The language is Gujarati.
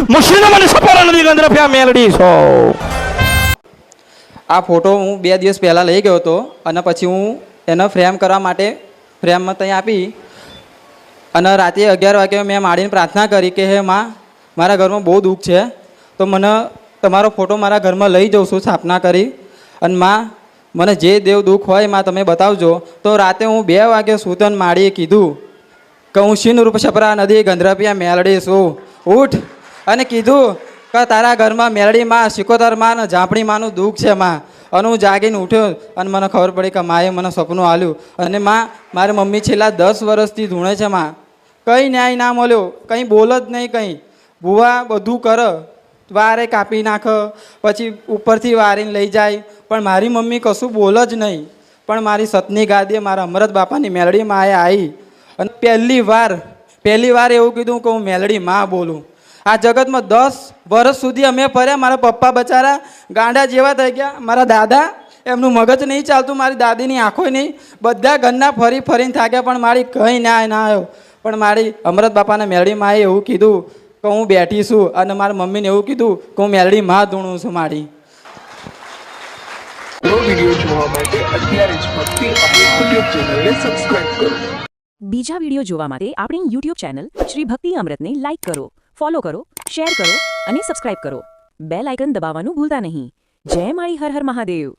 મશીનો મને સપોરા નદી ગંદ્રફ્યા મેલડી છો. આ ફોટો હું 2 દિવસ પહેલાં લઈ ગયો હતો અને પછી હું એને ફ્રેમ કરવા માટે ફ્રેમમાં ત્યાં આપી અને રાતે 11 વાગે મેં માડીને પ્રાર્થના કરી કે હે માં, મારા ઘરમાં બહુ દુઃખ છે, તો મને તમારો ફોટો મારા ઘરમાં લઈ જાઉં છું સ્થાપના કરી. અને માં, મને જે દેવ દુઃખ હોય માં તમે બતાવજો. તો રાતે હું 2 વાગે સૂતન માડીએ કીધું કે હું શીન રૂપ છપરા નદી ગંધ્રપિયા મેલડી છું, ઉઠ. અને કીધું કે તારા ઘરમાં મેલડી માં, સિકોતર માં ને ઝાંપડી માનું દુઃખ છે માં. અને હું જાગીને ઉઠ્યો અને મને ખબર પડી કે માએ મને સપનું આલ્યું. અને માં, મારી મમ્મી છેલ્લા 10 વર્ષથી ધૂણે છે માં, કંઈ ન્યાય ના મળ્યો, કંઈ બોલ જ નહીં. કંઈ ભૂવા બધું કર, વારે કાપી નાખ, પછી ઉપરથી વારીને લઈ જાય, પણ મારી મમ્મી કશું બોલ જ નહીં. પણ મારી સતની ગાદીએ મારા અમરત બાપાની મેલડી માએ આવી અને પહેલી વાર એવું કીધું કે હું મેલડી માં બોલું. આ જગતમાં 10 વર્ષ સુધી અમે ફર્યા, મારા પપ્પા બચારા ગાંડા જેવા થઈ ગયા, મારા દાદા એમનું મગજ નહીં ચાલતું, મારી દાદીની આંખો નહીં, બધા ઘરના ફરીને થાક્યા, પણ મારી કંઈ ન્યાય ના આવ્યો. પણ મારી અમરત બાપાના મેલડી માએ એવું કીધું કે હું બેઠી છું, અને મારા મમ્મીને એવું કીધું કે હું મેલડી માં ધૂણું છું મારી. વિડિયો જોવા માટે અત્યારે જ ભક્તિ અમૃત યુટ્યુબ ચેનલને સબસ્ક્રાઇબ કરો. બીજા વિડીયો જોવા માટે આપણી યુટ્યુબ ચેનલ શ્રી ભક્તિ અમૃતને લાઇક કરો, ફોલો કરો, શેર કરો અને સબસ્ક્રાઇબ કરો. બેલ આઇકન દબાવવાનું ભૂલતા નહીં. જય માળી હર હર મહાદેવ.